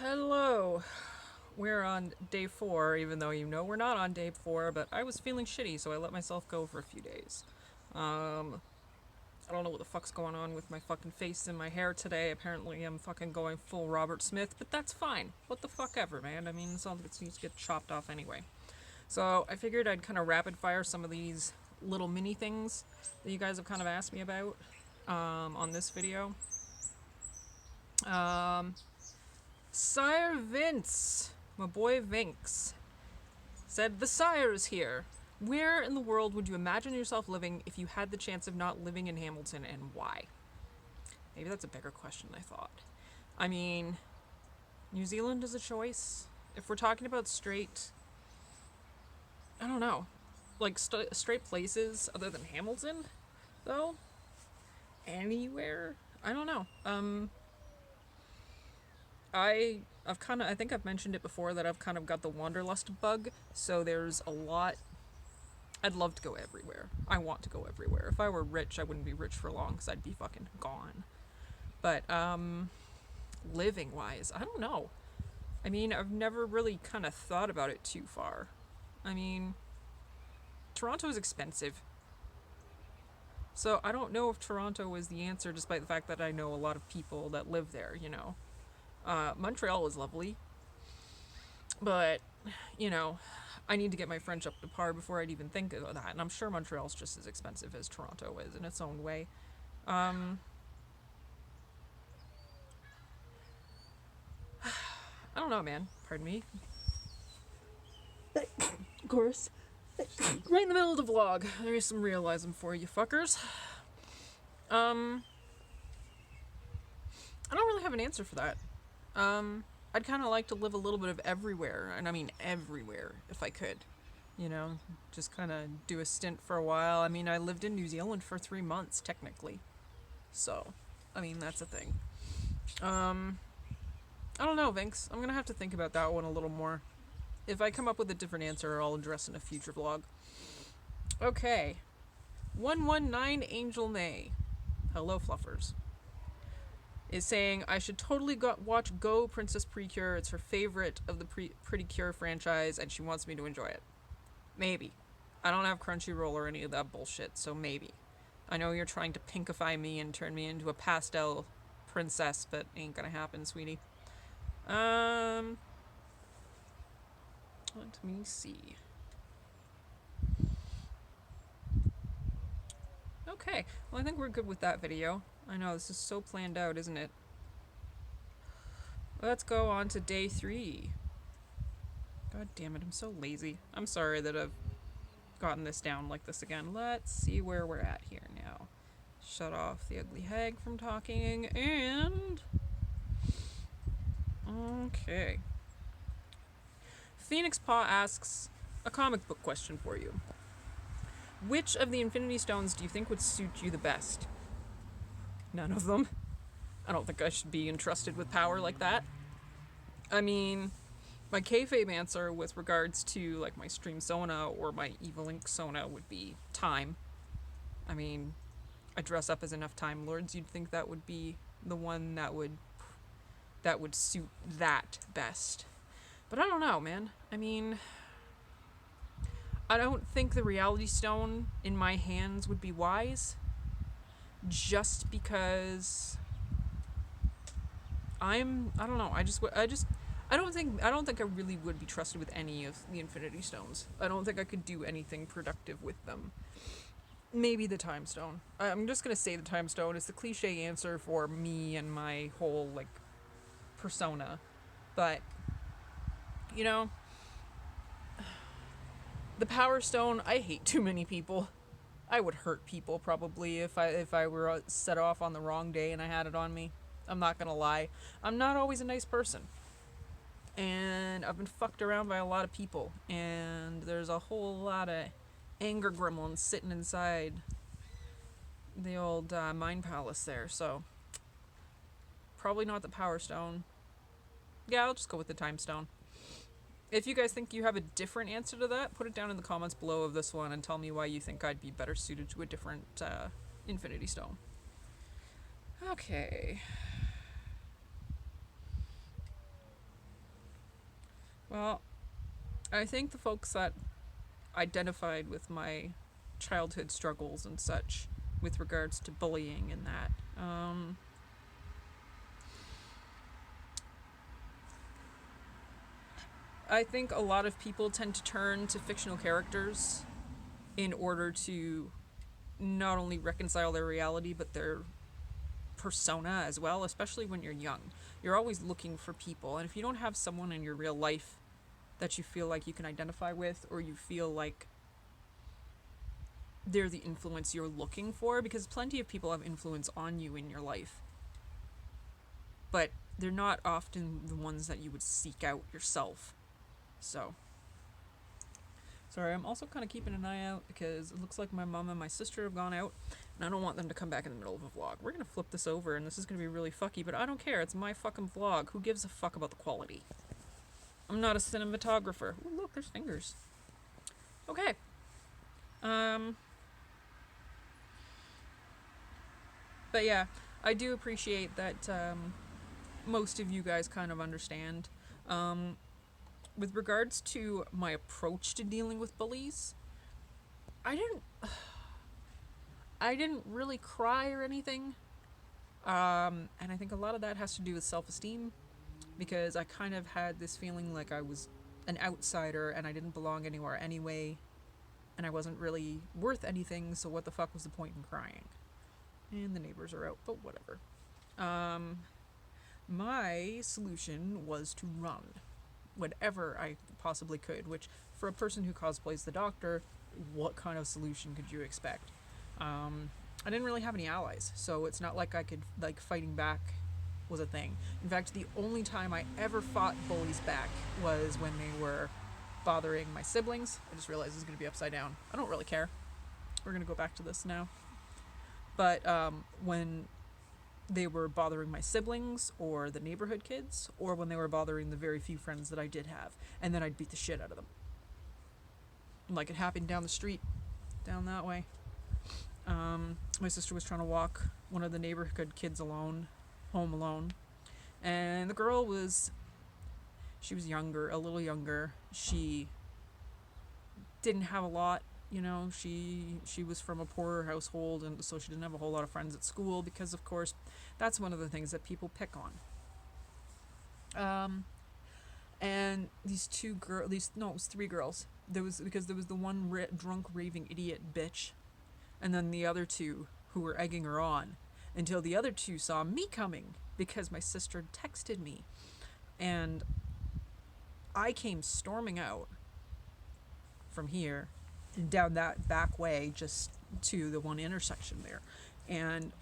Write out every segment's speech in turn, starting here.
Hello. We're on day 4, even though you know we're not on day 4, but I was feeling shitty, so I let myself go for a few days. I don't know what the fuck's going on with my fucking face and my hair today. Apparently I'm fucking going full Robert Smith, but that's fine. What the fuck ever, man. I mean, it's all that needs to get chopped off anyway. So I figured I'd kind of rapid fire some of these little mini things that you guys have kind of asked me about on this video. Sire Vince, my boy Vinx, said, "The Sire is here. Where in the world would you imagine yourself living if you had the chance of not living in Hamilton, and why?" Maybe that's a bigger question than I thought. I mean, New Zealand is a choice. If we're talking about straight, I don't know, like straight places other than Hamilton, though, anywhere, I don't know. I think I've mentioned it before that I've kind of got the wanderlust bug, so there's a lot. I'd love to go everywhere. I want to go everywhere. If I were rich, I wouldn't be rich for long because I'd be fucking gone. But, living wise, I don't know. I mean, I've never really kind of thought about it too far. I mean, Toronto is expensive. So I don't know if Toronto is the answer, despite the fact that I know a lot of people that live there, you know. Montreal is lovely. But, you know, I need to get my French up to par before I'd even think of that. And I'm sure Montreal's just as expensive as Toronto is in its own way. I don't know, man. Pardon me. Of course. Right in the middle of the vlog. There's some realism for you fuckers. I don't really have an answer for that. I'd kind of like to live a little bit of everywhere, and I mean everywhere, if I could. You know, just kind of do a stint for a while. I mean, I lived in New Zealand for 3 months, technically. So, I mean, that's a thing. I don't know, Vinx. I'm gonna have to think about that one a little more. If I come up with a different answer, I'll address in a future vlog. Okay. 119 Angel Nay. Hello, Fluffers. Is saying I should totally watch Go Princess Precure. It's her favorite of the Pretty Cure franchise, and she wants me to enjoy it. Maybe. I don't have Crunchyroll or any of that bullshit, so maybe. I know you're trying to pinkify me and turn me into a pastel princess, but ain't gonna happen, sweetie. Let me see. Okay, well, I think we're good with that video. I know, this is so planned out, isn't it? Let's go on to day 3. God damn it, I'm so lazy. I'm sorry that I've gotten this down like this again. Let's see where we're at here now. Shut off the ugly hag from talking, and... Okay. Phoenix Paw asks a comic book question for you. Which of the Infinity Stones do you think would suit you the best? None of them. I don't think I should be entrusted with power like that. I mean, my kayfabe answer with regards to like my stream Sona or my Evil Ink Sona would be time. I mean, I dress up as enough Time Lords. You'd think that would be the one that would suit that best. But I don't know, man. I mean, I don't think the Reality Stone in my hands would be wise. Just because I don't know. I don't think I really would be trusted with any of the Infinity Stones. I don't think I could do anything productive with them. Maybe the Time Stone. I'm just gonna say the Time Stone is the cliche answer for me and my whole like persona. But you know, the Power Stone, I hate too many people. I would hurt people probably if I were set off on the wrong day and I had it on me. I'm not gonna lie. I'm not always a nice person. And I've been fucked around by a lot of people. And there's a whole lot of anger gremlins sitting inside the old Mind Palace there. So, probably not the Power Stone. Yeah, I'll just go with the Time Stone. If you guys think you have a different answer to that, put it down in the comments below of this one and tell me why you think I'd be better suited to a different Infinity Stone. Okay. Well, I think the folks that identified with my childhood struggles and such with regards to bullying and that, I think a lot of people tend to turn to fictional characters in order to not only reconcile their reality but their persona as well, especially when you're young. You're always looking for people, and if you don't have someone in your real life that you feel like you can identify with, or you feel like they're the influence you're looking for, because plenty of people have influence on you in your life, but they're not often the ones that you would seek out yourself. So, sorry, I'm also kind of keeping an eye out because it looks like my mom and my sister have gone out, and I don't want them to come back in the middle of a vlog. We're gonna flip this over, and this is gonna be really fucky, but I don't care. It's my fucking vlog. Who gives a fuck about the quality? I'm not a cinematographer. Ooh, look, there's fingers. Okay. But yeah, I do appreciate that most of you guys kind of understand. With regards to my approach to dealing with bullies, I didn't really cry or anything. And I think a lot of that has to do with self-esteem, because I kind of had this feeling like I was an outsider and I didn't belong anywhere anyway, and I wasn't really worth anything, so what the fuck was the point in crying? And the neighbors are out, but whatever. My solution was to run whatever I possibly could, which for a person who cosplays the Doctor, what kind of solution could you expect? I didn't really have any allies, so it's not like I could, like, fighting back was a thing. In fact, the only time I ever fought bullies back was when they were bothering my siblings. I just realized this is going to be upside down. I don't really care. We're going to go back to this now. But when they were bothering my siblings or the neighborhood kids, or when they were bothering the very few friends that I did have, and then I'd beat the shit out of them. Like it happened down the street, down that way. My sister was trying to walk one of the neighborhood kids home alone, and the girl she was younger, a little younger. She didn't have a lot, you know, she was from a poorer household, and so she didn't have a whole lot of friends at school, because of course that's one of the things that people pick on. And these it was 3 girls. There was the one drunk raving idiot bitch, and then the other 2 who were egging her on, until the other 2 saw me coming because my sister texted me, and I came storming out from here down that back way just to the one intersection there, and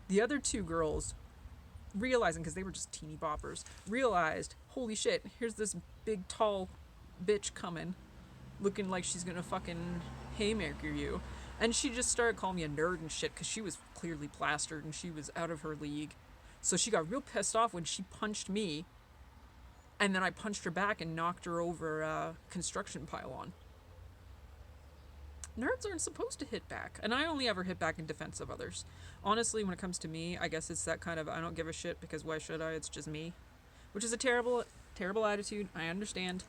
the other 2 girls, realizing, because they were just teeny boppers, realized, holy shit, here's this big tall bitch coming, looking like she's gonna fucking haymaker you. And she just started calling me a nerd and shit, because she was clearly plastered and she was out of her league. So she got real pissed off when she punched me, and then I punched her back and knocked her over a construction pylon. Nerds aren't supposed to hit back, and I only ever hit back in defense of others. Honestly, when it comes to me, I guess it's that kind of, I don't give a shit because why should I, it's just me. Which is a terrible attitude, I understand.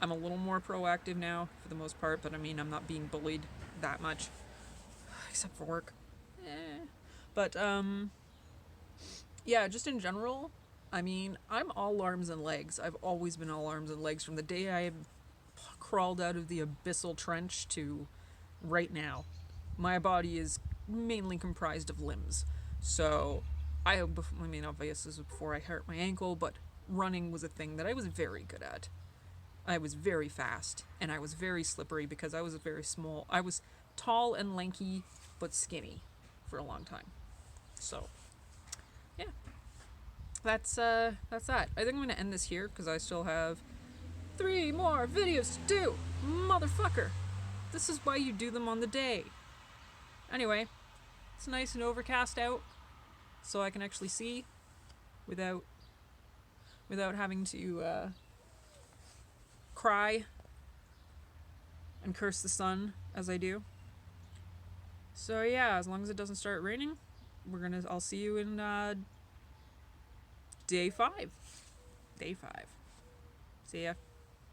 I'm a little more proactive now, for the most part, but I mean, I'm not being bullied that much. Except for work. But, yeah, just in general, I mean, I'm all arms and legs. I've always been all arms and legs from the day I crawled out of the abyssal trench to right now. My body is mainly comprised of limbs. So, I mean, obviously this was before I hurt my ankle, but running was a thing that I was very good at. I was very fast, and I was very slippery because I was very small. I was tall and lanky, but skinny for a long time. So, yeah. That's that. I think I'm going to end this here because I still have 3 more videos to do. Motherfucker. This is why you do them on the day. Anyway, it's nice and overcast out, so I can actually see without having to cry and curse the sun as I do. So yeah, as long as it doesn't start raining, I'll see you in day 5. See ya.